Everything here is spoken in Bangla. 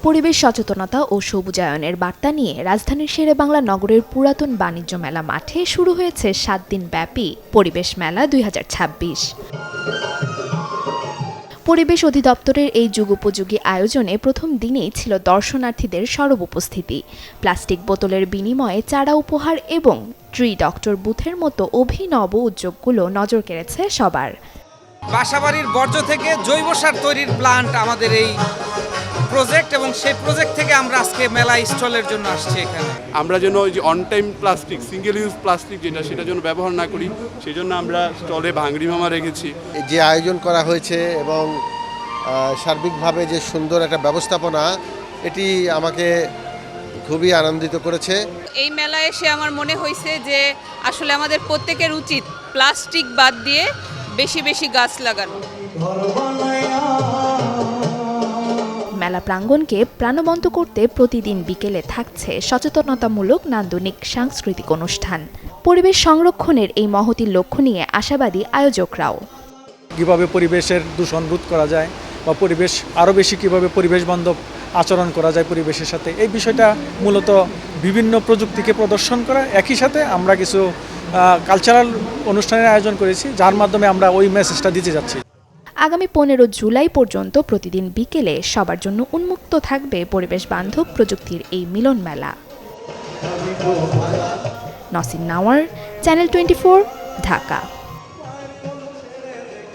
পরিবেশ সচেতনতা ও সবুজায়নের বার্তা নিয়ে রাজধানীর শেরেবাংলা নগরের পুরাতন বাণিজ্য মেলা মাঠে শুরু হয়েছে ৭ দিন ব্যাপী পরিবেশ মেলা ২০২৬। পরিবেশ অধিদপ্তরের এই যুগোপযোগী আয়োজনে প্রথম দিনেই ছিল দর্শনার্থীদের সরব উপস্থিতি। প্লাস্টিক বোতলের বিনিময়ে চারা উপহার এবং ট্রি ডক্টর বুথের মতো অভিনব উদ্যোগগুলো নজর কেড়েছে সবার। বাসাবাড়ির বর্জ্য থেকে জৈব সার তৈরির প্ল্যান্ট আমাদের এই প্রজেক্ট, এবং সেই প্রজেক্ট থেকে আমরা আজকে মেলা স্টলের জন্য আসছি এখানে। আমরা যেন ওই যে on time plastic, single use plastic সেটা যেন ব্যবহার না করি, সেই জন্য আমরা স্টলে ভাঙড়ি মামা রেখেছি। যে আয়োজন করা হয়েছে এবং সার্বিকভাবে যে সুন্দর একটা ব্যবস্থাপনা, এটি আমাকে খুবই আনন্দিত করেছে। এই মেলায় এসে আমার মনে হয়েছে যে আসলে আমাদের প্রত্যেকের উচিত প্লাস্টিক বাদ দিয়ে বেশি বেশি গাছ লাগানো। মেলা প্রাঙ্গণকে প্রাণবন্ত করতে প্রতিদিন বিকেলে থাকছে সচেতনতামূলক নান্দনিক সাংস্কৃতিক অনুষ্ঠান। পরিবেশ সংরক্ষণের এই মহতী লক্ষ্য নিয়ে আশাবাদী আয়োজকরাও। কীভাবে পরিবেশের দূষণ রোধ করা যায় বা পরিবেশ আরও বেশি কীভাবে পরিবেশ বান্ধব আচরণ করা যায় পরিবেশের সাথে, এই বিষয়টা মূলত বিভিন্ন প্রযুক্তিকে প্রদর্শন করা। একই সাথে আমরা কিছু কালচারাল অনুষ্ঠানের আয়োজন করেছি, যার মাধ্যমে আমরা ওই মেসেজটা দিতে যাচ্ছি। আগামী ১৫ জুলাই পর্যন্ত প্রতিদিন বিকেলে সবার জন্য উন্মুক্ত থাকবে পরিবেশ বান্ধব প্রযুক্তির এই মিলন মেলা। নসিন নাওয়ার, চ্যানেল 24, ঢাকা।